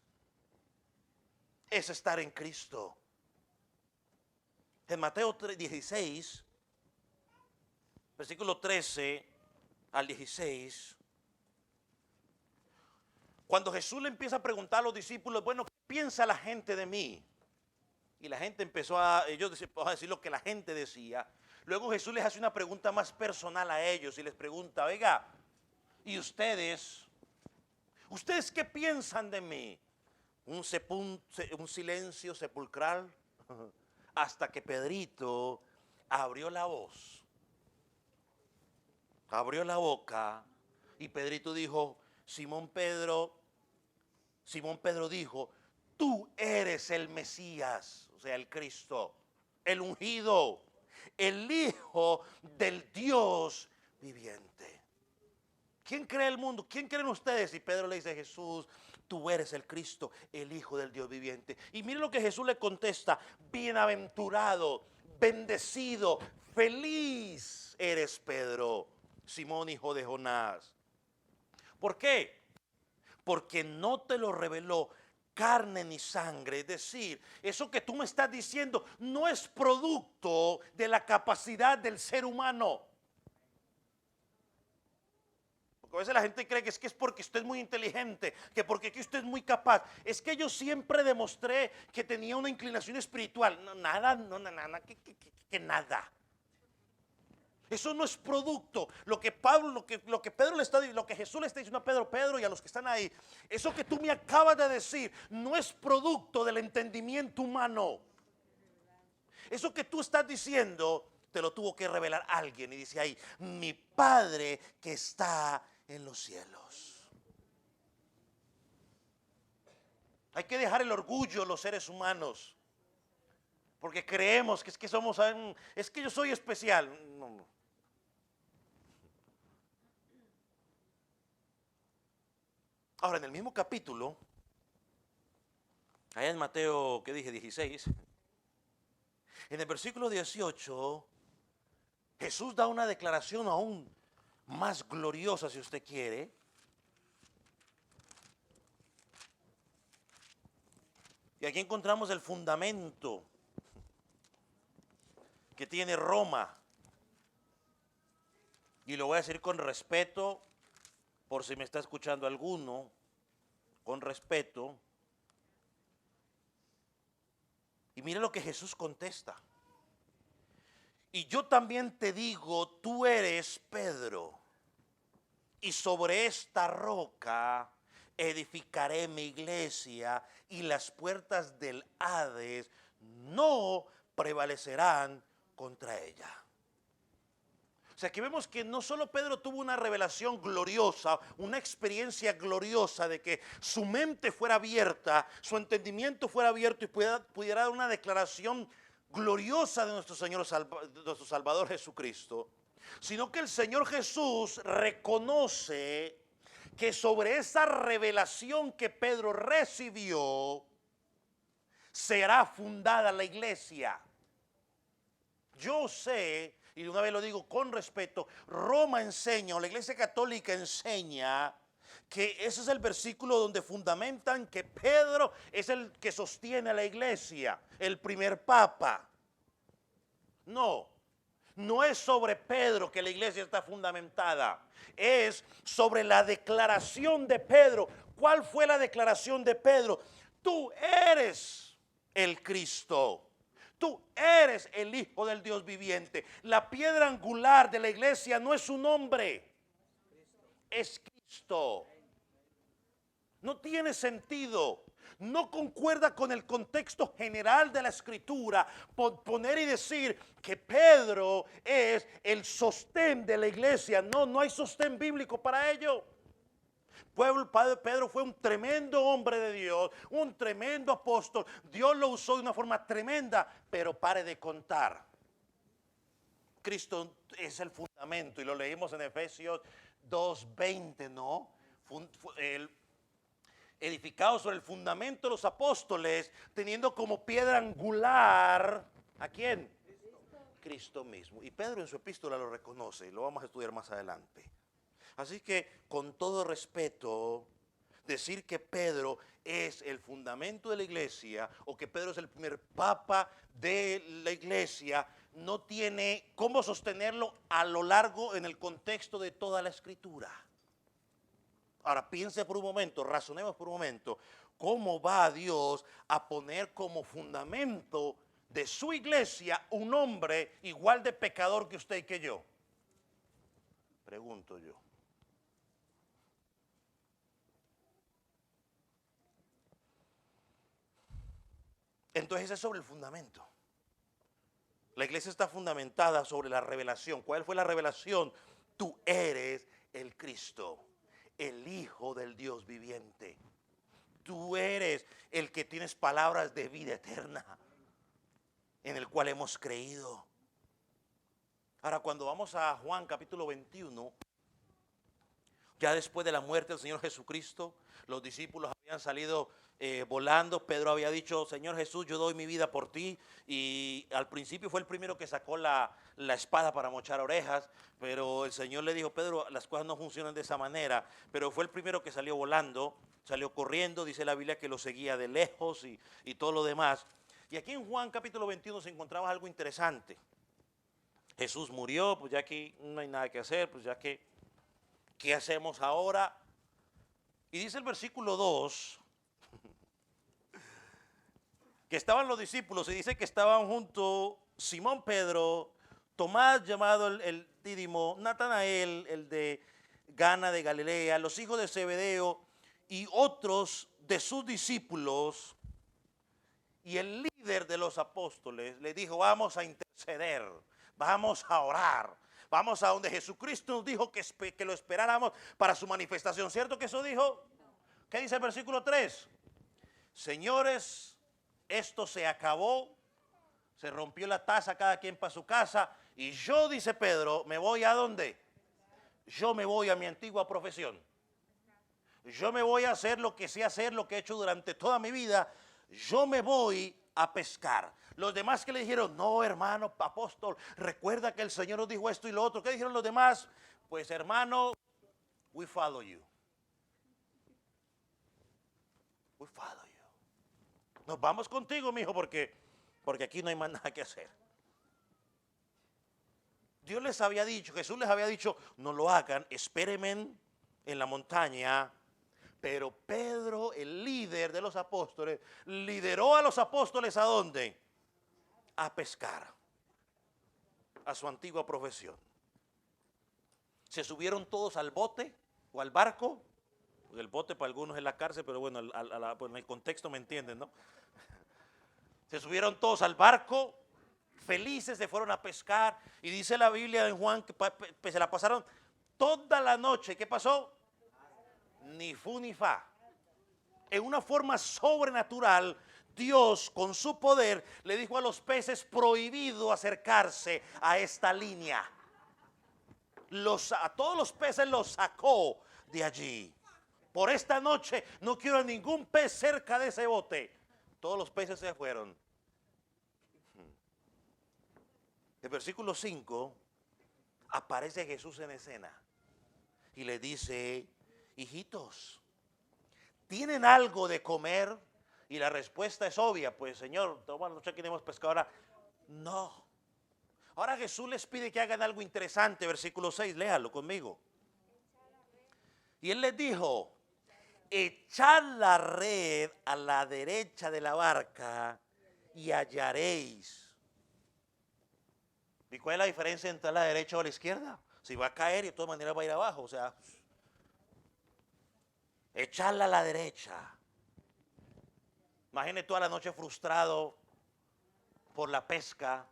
es estar en Cristo. En Mateo 16, versículo 13 al 16, cuando Jesús le empieza a preguntar a los discípulos, bueno, ¿qué piensa la gente de mí? Y la gente empezó a decir lo que la gente decía. Luego Jesús les hace una pregunta más personal a ellos y les pregunta, oiga, ¿y ustedes qué piensan de mí? Un silencio sepulcral. hasta que Pedrito abrió la voz, abrió la boca y Pedrito dijo, Simón Pedro dijo, tú eres el Mesías, o sea, el Cristo, el ungido, el Hijo del Dios viviente. ¿Quién cree el mundo? ¿Quién creen ustedes? Y Pedro le dice a Jesús, tú eres el Cristo, el Hijo del Dios viviente. Y mire lo que Jesús le contesta, bienaventurado, bendecido, feliz eres Pedro, Simón hijo de Jonás. ¿Por qué? Porque no te lo reveló carne ni sangre. Es decir, eso que tú me estás diciendo no es producto de la capacidad del ser humano. Porque a veces la gente cree que es porque usted es muy inteligente, que porque usted es muy capaz. Es que yo siempre demostré que tenía una inclinación espiritual. No, nada, no, nada, que nada. Eso no es producto. Lo que Pedro le está, lo que Jesús le está diciendo a Pedro y a los que están ahí, eso que tú me acabas de decir no es producto del entendimiento humano. Eso que tú estás diciendo te lo tuvo que revelar alguien y dice ahí, mi Padre que está en los cielos. Hay que dejar el orgullo los seres humanos, porque creemos que es que somos, es que yo soy especial. No. Ahora, en el mismo capítulo, allá en Mateo, ¿qué dije? 16, en el versículo 18, Jesús da una declaración aún más gloriosa, si usted quiere. Y aquí encontramos el fundamento que tiene Roma. Y lo voy a decir con respeto, por si me está escuchando alguno, con respeto. Y mire lo que Jesús contesta. Y yo también te digo, tú eres Pedro, y sobre esta roca edificaré mi iglesia, y las puertas del Hades no prevalecerán contra ella. O sea, aquí vemos que no solo Pedro tuvo una revelación gloriosa, una experiencia gloriosa de que su mente fuera abierta, su entendimiento fuera abierto y pudiera dar una declaración gloriosa de nuestro Señor, de nuestro Salvador Jesucristo, sino que el Señor Jesús reconoce que sobre esa revelación que Pedro recibió será fundada la iglesia. Yo sé, y de una vez lo digo con respeto, Roma enseña, o la Iglesia Católica enseña, que ese es el versículo donde fundamentan que Pedro es el que sostiene a la iglesia, el primer papa. No, no es sobre Pedro que la iglesia está fundamentada, es sobre la declaración de Pedro. ¿Cuál fue la declaración de Pedro? Tú eres el Cristo. Tú eres el Hijo del Dios viviente. La piedra angular de la iglesia no es su nombre, es Cristo. No tiene sentido. No concuerda con el contexto general de la escritura poner y decir que Pedro es el sostén de la iglesia. No, no hay sostén bíblico para ello. Pedro fue un tremendo hombre de Dios, un tremendo apóstol. Dios lo usó de una forma tremenda, pero pare de contar. Cristo es el fundamento y lo leímos en Efesios 2:20, ¿no? Edificado sobre el fundamento de los apóstoles, teniendo como piedra angular, ¿a quién? Cristo mismo. Y Pedro en su epístola lo reconoce y lo vamos a estudiar más adelante. Así que, con todo respeto, decir que Pedro es el fundamento de la iglesia o que Pedro es el primer papa de la iglesia no tiene cómo sostenerlo a lo largo en el contexto de toda la escritura. Ahora piense por un momento, razonemos por un momento, ¿cómo va Dios a poner como fundamento de su iglesia un hombre igual de pecador que usted y que yo? Pregunto yo. Entonces es sobre el fundamento. La iglesia está fundamentada sobre la revelación. ¿Cuál fue la revelación? Tú eres el Cristo, el Hijo del Dios viviente. Tú eres el que tienes palabras de vida eterna, en el cual hemos creído. Ahora, cuando vamos a Juan capítulo 21, ya después de la muerte del Señor Jesucristo, los discípulos habían salido volando. Pedro había dicho: Señor Jesús, yo doy mi vida por ti. Y al principio fue el primero que sacó la espada para mochar orejas. Pero el Señor le dijo: Pedro, las cosas no funcionan de esa manera. Pero fue el primero que salió volando, salió corriendo. Dice la Biblia que lo seguía de lejos y todo lo demás. Y aquí en Juan capítulo 21 se encontraba algo interesante. Jesús murió, pues ya aquí no hay nada que hacer, pues ya que, ¿qué hacemos ahora? Y dice el versículo 2, que estaban los discípulos, y dice que estaban junto Simón Pedro, Tomás llamado el Dídimo, Natanael, el de Cana de Galilea, los hijos de Zebedeo y otros de sus discípulos. Y el líder de los apóstoles le dijo: vamos a interceder, vamos a orar, vamos a donde Jesucristo nos dijo que lo esperáramos para su manifestación. ¿Cierto que eso dijo? ¿Qué dice el versículo 3? Señores, esto se acabó, se rompió la taza, cada quien para su casa. Y yo, dice Pedro, ¿me voy a dónde? Yo me voy a mi antigua profesión. Yo me voy a hacer lo que sé hacer, lo que he hecho durante toda mi vida. Yo me voy a pescar. Los demás que le dijeron: no, hermano apóstol, recuerda que el Señor nos dijo esto y lo otro. ¿Qué dijeron los demás? Pues, hermano, we follow you. We follow you. Nos vamos contigo, mijo, porque aquí no hay más nada que hacer. Dios les había dicho, Jesús les había dicho: no lo hagan, espérenme en la montaña. Pero Pedro, el líder de los apóstoles, lideró a los apóstoles ¿a dónde? A pescar, a su antigua profesión. Se subieron todos al bote o al barco. El bote para algunos es la cárcel, pero bueno, pues en el contexto me entienden, ¿no? Se subieron todos al barco, felices, se fueron a pescar. Y dice la Biblia en Juan que se la pasaron toda la noche. ¿Qué pasó? Ni fu ni fa. En una forma sobrenatural, Dios con su poder le dijo a los peces: prohibido acercarse a esta línea. A todos los peces los sacó de allí. Por esta noche no quiero a ningún pez cerca de ese bote. Todos los peces se fueron. El versículo 5 aparece Jesús en escena y le dice: hijitos, ¿tienen algo de comer? Y la respuesta es obvia: pues, Señor, toda la noche queremos pescar. Ahora, no. Ahora Jesús les pide que hagan algo interesante. Versículo 6, léalo conmigo. Y él les dijo: echad la red a la derecha de la barca y hallaréis. ¿Y cuál es la diferencia entre la derecha o la izquierda? Si va a caer y de todas maneras va a ir abajo. O sea, echarla a la derecha. Imagínate toda la noche frustrado por la pesca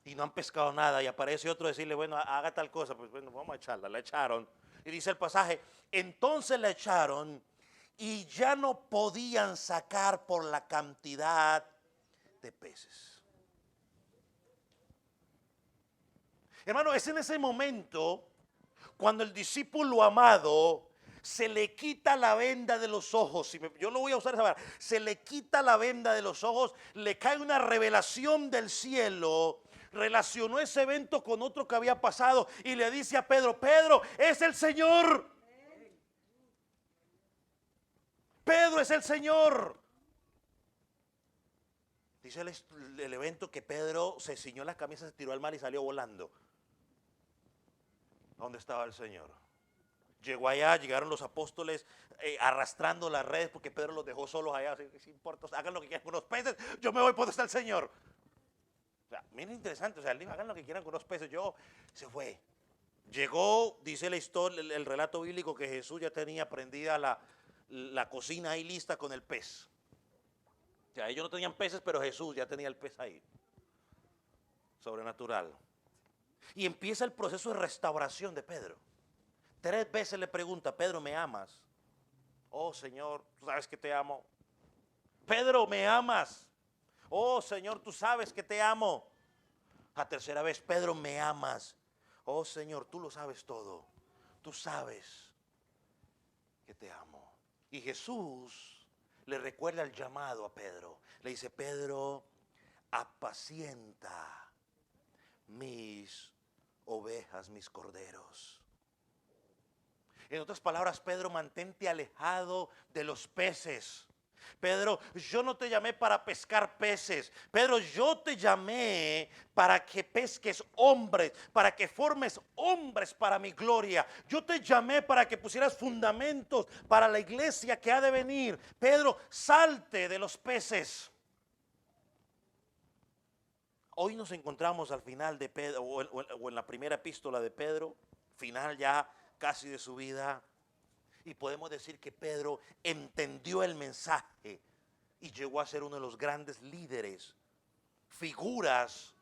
y no han pescado nada, y aparece otro decirle: bueno, haga tal cosa. Pues bueno, vamos a echarla. La echaron. Y dice el pasaje: entonces la echaron y ya no podían sacar por la cantidad de peces. Hermano, es en ese momento cuando el discípulo amado se le quita la venda de los ojos. Yo lo voy a usar esa palabra. Se le quita la venda de los ojos, le cae una revelación del cielo. Relacionó ese evento con otro que había pasado y le dice a Pedro: Pedro, es el Señor. Pedro, es el Señor. Dice el evento que Pedro se ciñó las camisas, se tiró al mar y salió volando. ¿Dónde estaba el Señor? Llegó allá, llegaron los apóstoles arrastrando las redes porque Pedro los dejó solos allá. Si importa, hagan lo que quieran con los peces, yo me voy por donde está el Señor. O sea, miren, interesante, o sea, hagan lo que quieran con los peces. Se fue. Llegó, dice la historia, el relato bíblico, que Jesús ya tenía prendida la cocina ahí lista con el pez. O sea, ellos no tenían peces, pero Jesús ya tenía el pez ahí. sobrenatural. Y empieza el proceso de restauración de Pedro. 3 veces le pregunta: Pedro, ¿me amas? Oh Señor, tú sabes que te amo. Pedro, ¿me amas? Oh Señor, tú sabes que te amo. La tercera vez: Pedro, ¿me amas? Oh Señor, tú lo sabes todo. Tú sabes que te amo. Y Jesús le recuerda el llamado a Pedro. Le dice: Pedro, apacienta mis ovejas, mis corderos. En otras palabras, Pedro, mantente alejado de los peces. Pedro, yo no te llamé para pescar peces. Pedro, yo te llamé para que pesques hombres, para que formes hombres para mi gloria. Yo te llamé para que pusieras fundamentos para la iglesia que ha de venir. Pedro, salte de los peces. Hoy nos encontramos al final de Pedro, o en la primera epístola de Pedro, final ya casi de su vida. Y podemos decir que Pedro entendió el mensaje y llegó a ser uno de los grandes líderes, figuras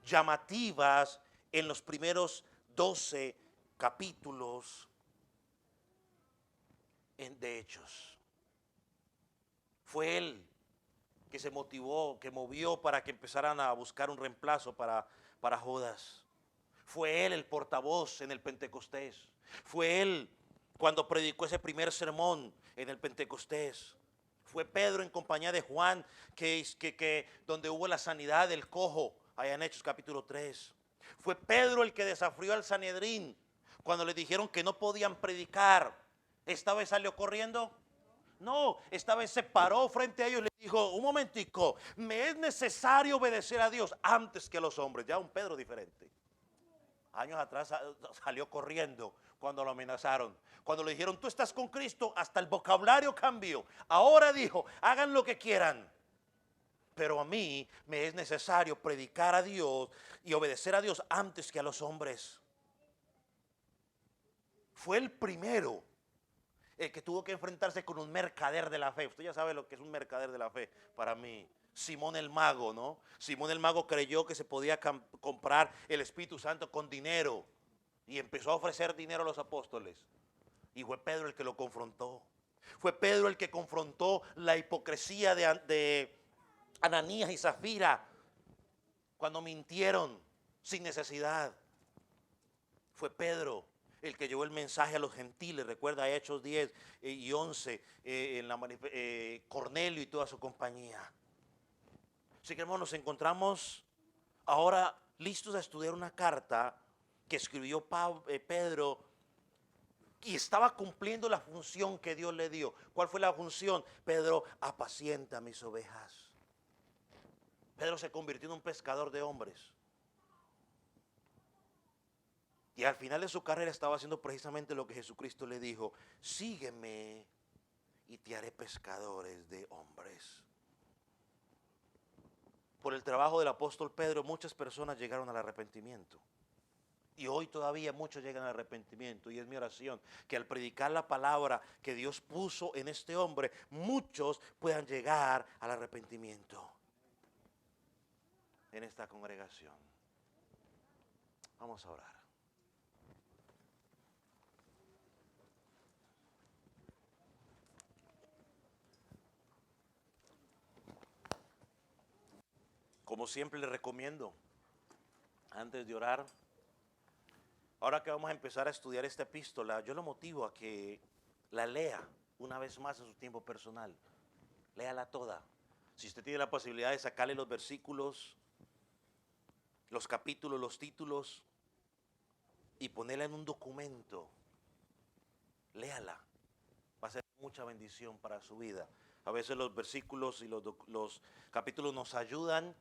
llamativas en los primeros 12 capítulos de Hechos. Fue él que se motivó, que movió para que empezaran a buscar un reemplazo para Judas. Fue él el portavoz en el Pentecostés. Fue él cuando predicó ese primer sermón en el Pentecostés. Fue Pedro en compañía de Juan donde hubo la sanidad del cojo, allá en Hechos capítulo 3. Fue Pedro el que desafió al Sanedrín cuando le dijeron que no podían predicar. ¿Esta vez salió corriendo? No, esta vez se paró frente a ellos y le dijo: un momentico, me es necesario obedecer a Dios antes que a los hombres. Ya un Pedro diferente. Años atrás salió corriendo cuando lo amenazaron. Cuando le dijeron: tú estás con Cristo, hasta el vocabulario cambió. Ahora dijo: hagan lo que quieran, pero a mí me es necesario predicar a Dios y obedecer a Dios antes que a los hombres. Fue el primero el que tuvo que enfrentarse con un mercader de la fe. Usted ya sabe lo que es un mercader de la fe para mí. Simón el mago, ¿no? Simón el mago creyó que se podía comprar el Espíritu Santo con dinero y empezó a ofrecer dinero a los apóstoles. Y fue Pedro el que lo confrontó. Fue Pedro el que confrontó la hipocresía de Ananías y Zafira cuando mintieron sin necesidad. Fue Pedro el que llevó el mensaje a los gentiles. Recuerda Hechos 10 y 11, Cornelio y toda su compañía. Así que, hermanos, nos encontramos ahora listos a estudiar una carta que escribió Pedro, y estaba cumpliendo la función que Dios le dio. ¿Cuál fue la función? Pedro, apacienta mis ovejas. Pedro se convirtió en un pescador de hombres. Y al final de su carrera estaba haciendo precisamente lo que Jesucristo le dijo: sígueme y te haré pescadores de hombres. Por el trabajo del apóstol Pedro, muchas personas llegaron al arrepentimiento. Y hoy todavía muchos llegan al arrepentimiento. Y es mi oración que al predicar la palabra que Dios puso en este hombre, muchos puedan llegar al arrepentimiento en esta congregación. Vamos a orar. Como siempre le recomiendo, antes de orar, ahora que vamos a empezar a estudiar esta epístola, yo lo motivo a que la lea una vez más en su tiempo personal. Léala toda. Si usted tiene la posibilidad de sacarle los versículos, los capítulos, los títulos y ponerla en un documento, léala. Va a ser mucha bendición para su vida. A veces los versículos y los capítulos nos ayudan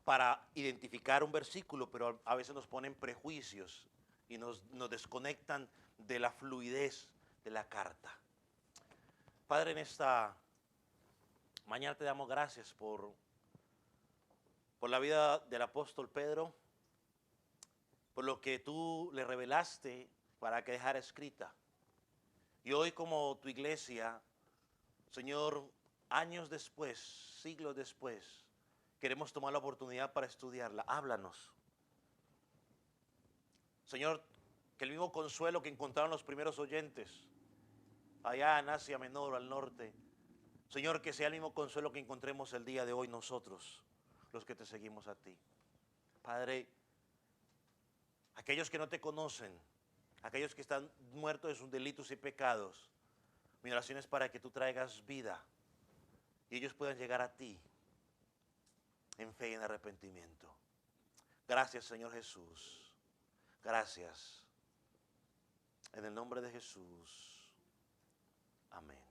para identificar un versículo, pero a veces nos ponen prejuicios y nos desconectan de la fluidez de la carta. Padre, en esta mañana te damos gracias por la vida del apóstol Pedro, por lo que tú le revelaste para que dejara escrita. Y hoy, como tu iglesia, Señor, años después, siglos después, queremos tomar la oportunidad para estudiarla. Háblanos. Señor, que el mismo consuelo que encontraron los primeros oyentes, allá en Asia Menor o al norte, Señor, que sea el mismo consuelo que encontremos el día de hoy nosotros, los que te seguimos a ti. Padre, aquellos que no te conocen, aquellos que están muertos de sus delitos y pecados, mi oración es para que tú traigas vida y ellos puedan llegar a ti en fe y en arrepentimiento. Gracias, Señor Jesús. Gracias. En el nombre de Jesús. Amén.